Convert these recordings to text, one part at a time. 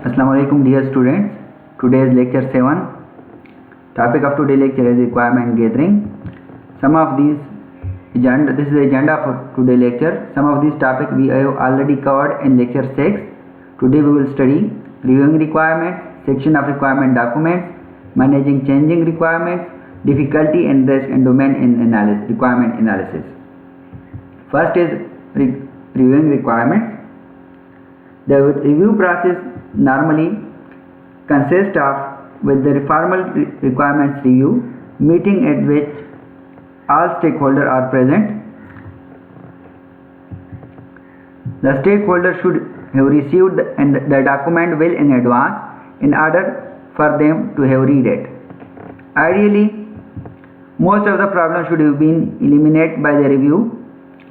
Assalamualaikum dear students. Today is lecture 7. Topic of today lecture is requirement gathering. Some of these this is the agenda for today lecture. Some of these topics we have already covered in lecture 6. Today we will study reviewing requirements, section of requirement documents, managing changing requirements, difficulty and risk and domain in requirement analysis. First is reviewing requirements. The review process normally consists of with the formal requirements review meeting at which all stakeholders are present. The stakeholders should have received the document well in advance in order for them to have read it. Ideally, most of the problems should have been eliminated by the review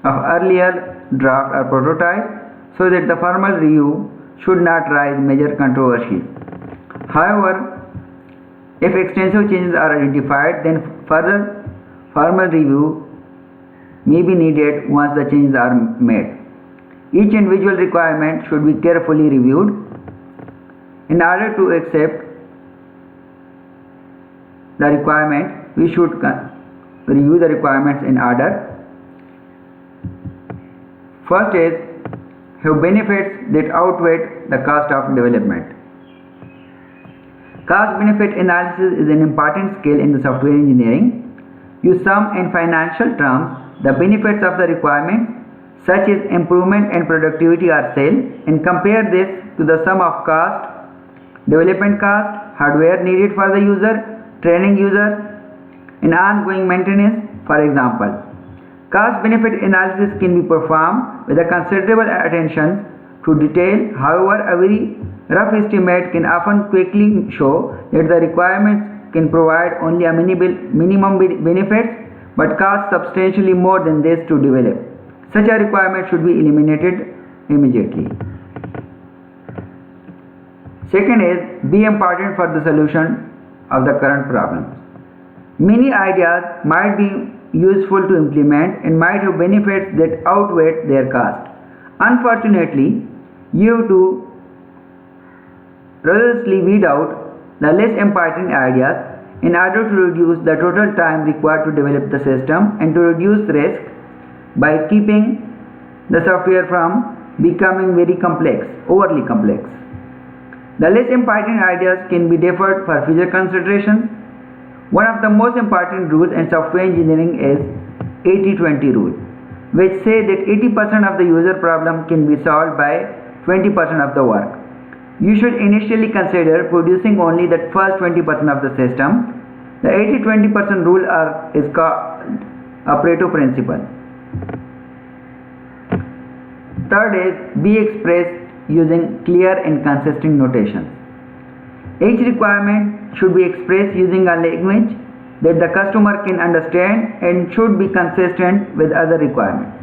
of earlier draft or prototype, so that the formal review should not raise major controversies. However, if extensive changes are identified, then further formal review may be needed once the changes are made. Each individual requirement should be carefully reviewed. In order to accept the requirement, we should review the requirements in order. First is have benefits that outweigh the cost of development. Cost benefit analysis is an important skill in the software engineering. You sum in financial terms the benefits of the requirement, such as improvement in productivity or sale, and compare this to the sum of cost, development cost, hardware needed for the user, training user, and ongoing maintenance. For example, cost benefit analysis can be performed with a considerable attention to detail. However, a very rough estimate can often quickly show that the requirements can provide only a minimum benefits but cost substantially more than this to develop. Such a requirement should be eliminated immediately. Second is be important for the solution of the current problems. Many ideas might be useful to implement and might have benefits that outweigh their cost. Unfortunately, you have to rigorously weed out the less important ideas in order to reduce the total time required to develop the system and to reduce risk by keeping the software from becoming very complex, overly complex. The less important ideas can be deferred for future considerations. One of the most important rules in software engineering is 80-20 rule, which say that 80% of the user problem can be solved by 20% of the work. You should initially consider producing only that first 20% of the system. The 80-20% rule is called a Pareto principle. Third is be expressed using clear and consistent notations. Each requirement should be expressed using a language that the customer can understand and should be consistent with other requirements.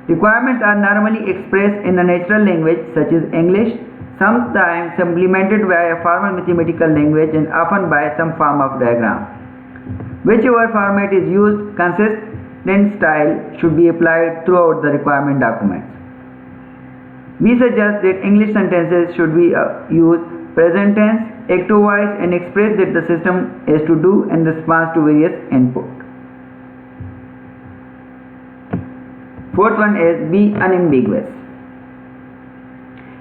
Requirements are normally expressed in a natural language such as English, sometimes supplemented by a formal mathematical language and often by some form of diagram. Whichever format is used, consistent style should be applied throughout the requirement documents. We suggest that English sentences should be used present tense, active voice, and express that the system is to do in response to various input. Fourth one is be unambiguous.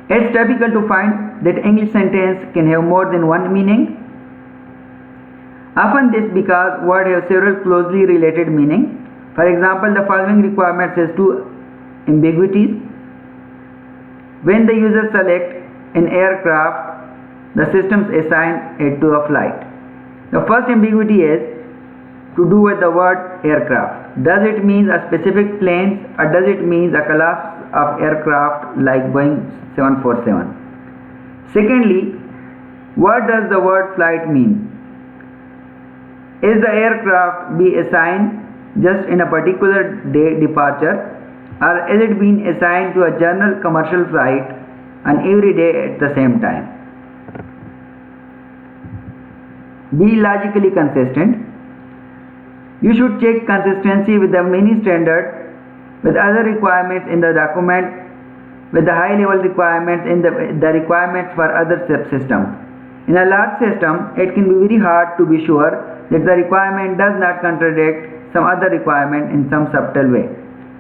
It's typical to find that English sentence can have more than one meaning. Often this because words have several closely related meanings. For example, the following requirement has two ambiguities. When the user selects an aircraft, the systems assign it to a flight. The first ambiguity is to do with the word aircraft. Does it mean a specific plane or does it mean a class of aircraft like Boeing 747? Secondly, what does the word flight mean? Is the aircraft be assigned just in a particular day departure, or is it being assigned to a general commercial flight and every day at the same time? Be logically consistent. You should check consistency with the many standards with other requirements in the document with the high level requirements in the requirements for other subsystems. In a large system, it can be very hard to be sure that the requirement does not contradict some other requirement in some subtle way.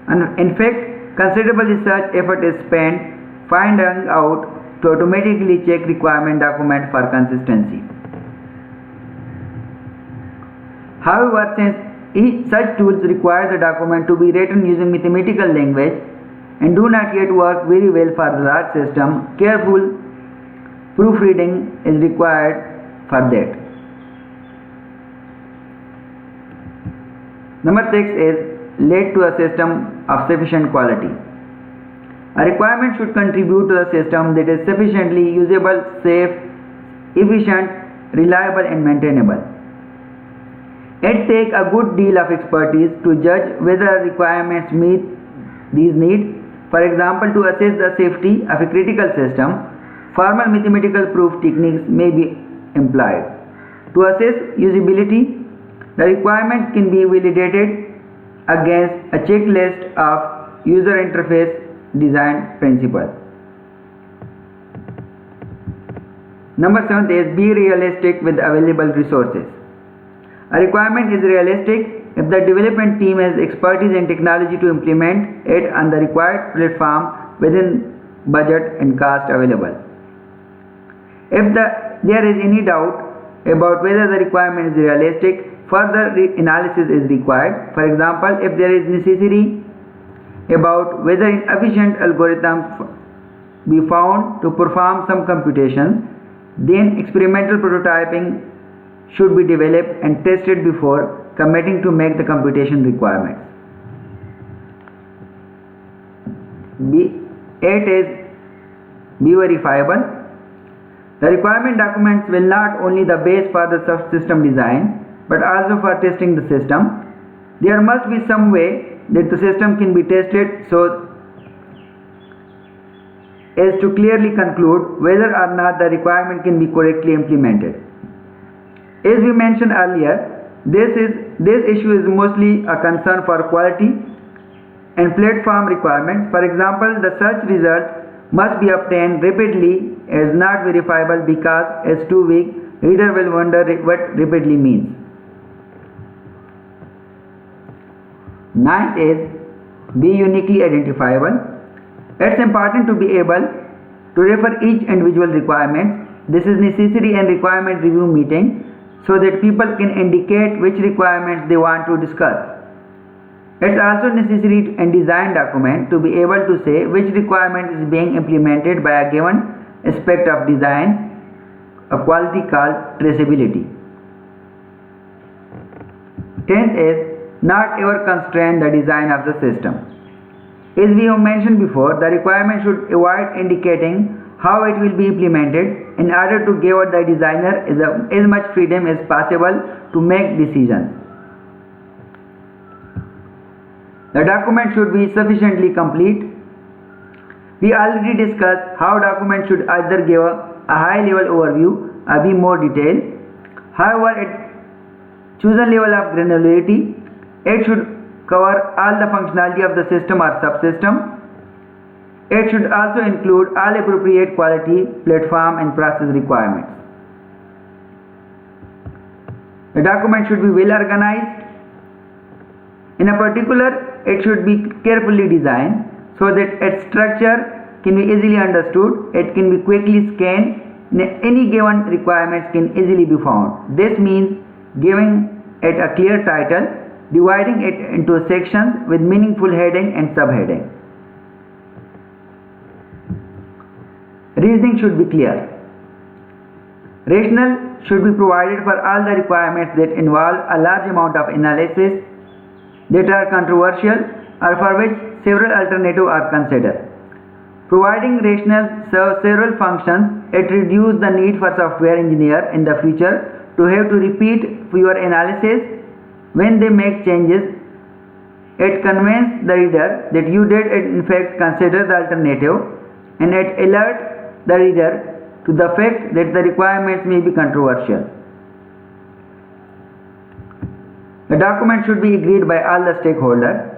And in fact, considerable research effort is spent finding out to automatically check requirement document for consistency. However, since such tools require the document to be written using mathematical language and do not yet work very well for the large system, careful proofreading is required for that. Number 6 is lead to a system of sufficient quality. A requirement should contribute to a system that is sufficiently usable, safe, efficient, reliable and maintainable. It takes a good deal of expertise to judge whether requirements meet these needs. For example, to assess the safety of a critical system, formal mathematical proof techniques may be employed. To assess usability, the requirements can be validated against a checklist of user interface design principles. Number 7 is be realistic with available resources. A requirement is realistic if the development team has expertise and technology to implement it on the required platform within budget and cost available. If there is any doubt about whether the requirement is realistic, further analysis is required. For example, if there is necessity about whether efficient algorithms be found to perform some computations, then experimental prototyping should be developed and tested before committing to make the computation requirements. 8 is be verifiable. The requirement documents will not only the base for the subsystem design but also for testing the system. There must be some way that the system can be tested so as to clearly conclude whether or not the requirement can be correctly implemented. As we mentioned earlier, this issue is mostly a concern for quality and platform requirements. For example, the search result must be obtained rapidly as not verifiable because it's too weak. Reader will wonder what rapidly means. 9th is be uniquely identifiable. It's important to be able to refer each individual requirement. This is necessary in requirement review meeting so that people can indicate which requirements they want to discuss. It's also necessary in design document to be able to say which requirement is being implemented by a given aspect of design, a quality called traceability. 10th is not ever constrain the design of the system. As we have mentioned before, the requirement should avoid indicating how it will be implemented in order to give the designer as much freedom as possible to make decisions. The document should be sufficiently complete. We already discussed how documents should either give a high level overview or be more detailed. However, at chosen level of granularity, it should cover all the functionality of the system or subsystem. It should also include all appropriate quality, platform and process requirements. The document should be well organized. In a particular, it should be carefully designed so that its structure can be easily understood. It can be quickly scanned. Any given requirements can easily be found. This means giving it a clear title, dividing it into sections with meaningful heading and subheading. Reasoning should be clear. Rationale should be provided for all the requirements that involve a large amount of analysis, that are controversial, or for which several alternatives are considered. Providing rationale serves several functions. It reduces the need for software engineer in the future to have to repeat your analysis when they make changes. It convinces the reader that you did in fact consider the alternative, and it alerts the reader to the fact that the requirements may be controversial. The document should be agreed by all the stakeholders.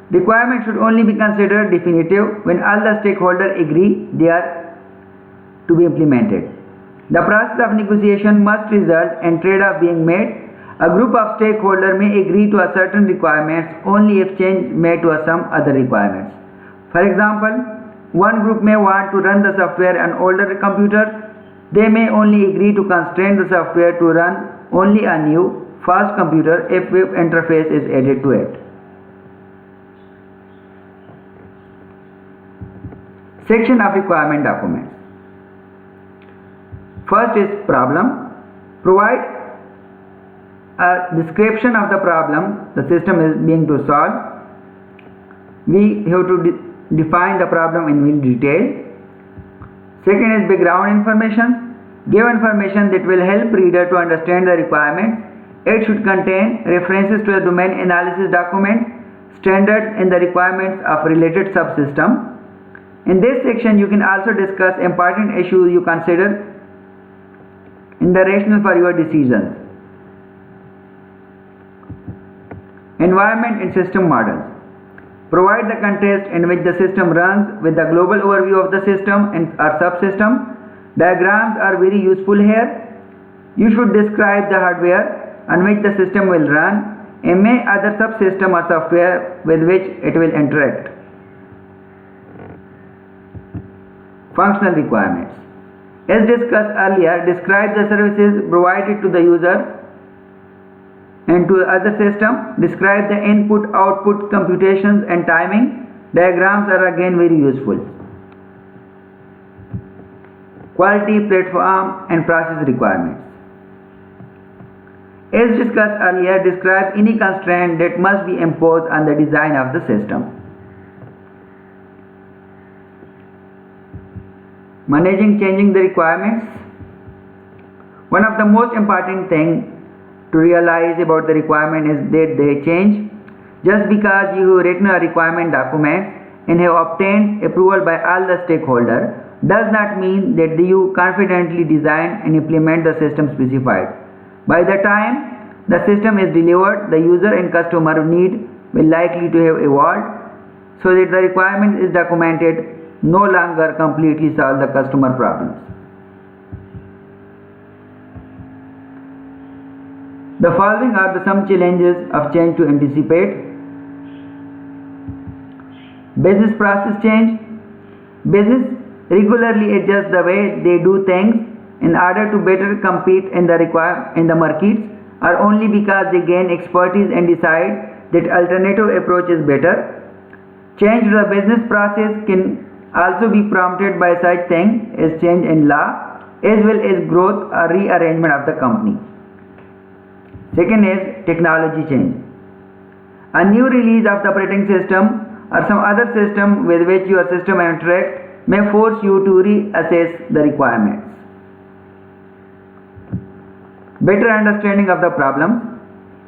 Requirements should only be considered definitive when all the stakeholders agree they are to be implemented. The process of negotiation must result in trade-off being made. A group of stakeholders may agree to a certain requirements only if change made to some other requirements. For example, one group may want to run the software on older computers. They may only agree to constrain the software to run only a new, fast computer if web interface is added to it. Section of requirement documents. First is problem. Provide a description of the problem the system is being to solve. We have to define the problem in detail. Second is background information. Give information that will help reader to understand the requirements. It should contain references to the domain analysis document, standards and the requirements of related subsystem. In this section, you can also discuss important issues you consider in the rationale for your decisions. Environment and system models. Provide the context in which the system runs with the global overview of the system and or subsystem. Diagrams are very useful here. You should describe the hardware on which the system will run and may other subsystem or software with which it will interact. Functional requirements. As discussed earlier, describe the services provided to the user and to other system. Describe the input, output, computations and timing. Diagrams are again very useful. Quality, platform and process requirements. As discussed earlier, describe any constraint that must be imposed on the design of the system. Managing changing the requirements. One of the most important things to realize about the requirement is that they change. Just because you have written a requirement document and have obtained approval by all the stakeholders does not mean that you confidently design and implement the system specified. By the time the system is delivered, the user and customer need will likely to have evolved so that the requirement is documented no longer completely solve the customer problems. The following are some challenges of change to anticipate. Business process change. Business regularly adjusts the way they do things in order to better compete in the markets or only because they gain expertise and decide that alternative approach is better. Change to the business process can also be prompted by such things as change in law as well as growth or rearrangement of the company. Second is technology change. A new release of the operating system or some other system with which your system interacts may force you to reassess the requirements. Better understanding of the problems.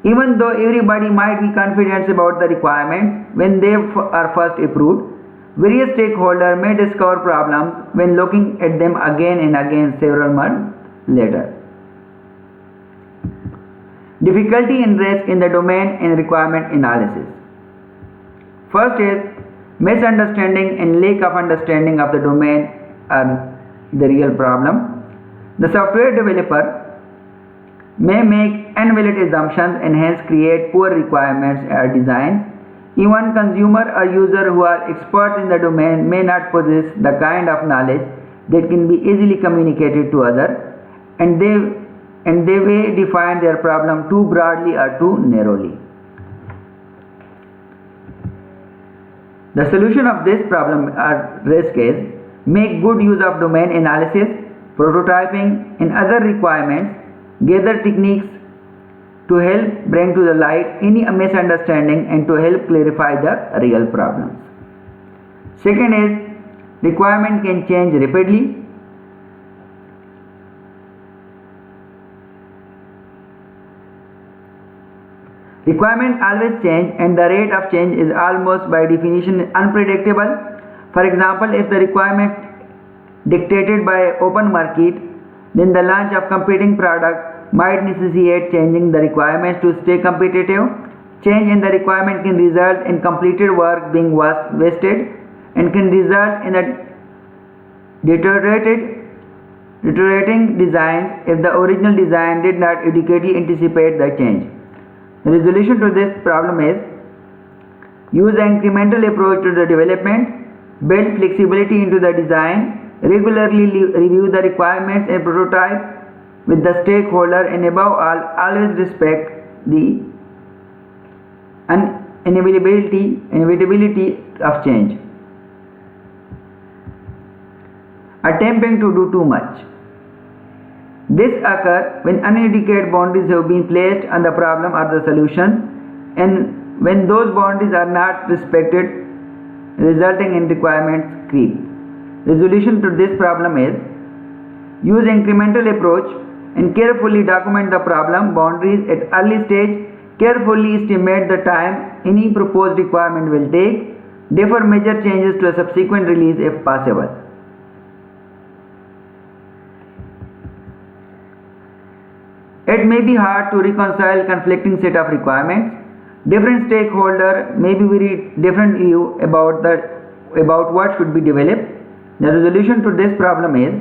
Even though everybody might be confident about the requirements when they are first approved, various stakeholders may discover problems when looking at them again and again several months later. Difficulty and risk in the domain and requirement analysis. First is misunderstanding and lack of understanding of the domain are the real problem. The software developer may make invalid assumptions and hence create poor requirements or designs. Even consumer or user who are experts in the domain may not possess the kind of knowledge that can be easily communicated to others, and they may define their problem too broadly or too narrowly. The solution of this problem or risk is make good use of domain analysis, prototyping and other requirements, gather techniques to help bring to the light any misunderstanding and to help clarify the real problems. Second is requirement can change rapidly. Requirement always change and the rate of change is almost by definition unpredictable. For example, if the requirement dictated by open market, then the launch of competing product might necessitate changing the requirements to stay competitive. change in the requirement can result in completed work being wasted and can result in a deteriorating designs if the original design did not adequately anticipate the change. The resolution to this problem is use an incremental approach to the development, build flexibility into the design, regularly review the requirements and prototype with the stakeholder, and above all, always respect the inevitability of change. Attempting to do too much. This occurs when uneducated boundaries have been placed on the problem or the solution, and when those boundaries are not respected, resulting in requirements creep. Resolution to this problem is use incremental approach and carefully document the problem boundaries at early stage. Carefully estimate the time any proposed requirement will take. Defer major changes to a subsequent release if possible. It may be hard to reconcile conflicting set of requirements. Different stakeholders may be very different view about what should be developed. The resolution to this problem is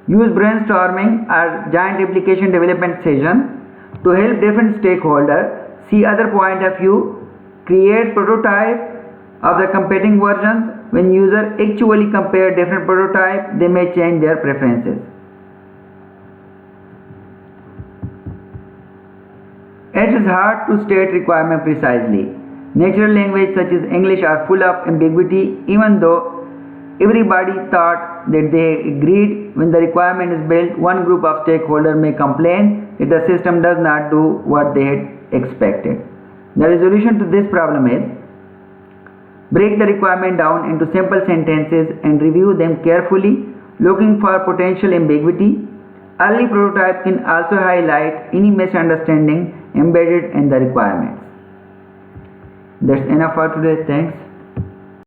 use brainstorming or joint application development session to help different stakeholders see other point of view. Create prototype of the competing versions. When users actually compare different prototypes, they may change their preferences. It is hard to state requirement precisely. Natural language such as English are full of ambiguity, even though everybody thought that they agreed. When the requirement is built, one group of stakeholders may complain that the system does not do what they had expected. The resolution to this problem is break the requirement down into simple sentences and review them carefully, looking for potential ambiguity. Early prototype can also highlight any misunderstanding embedded in the requirements. That's enough for today. Thanks.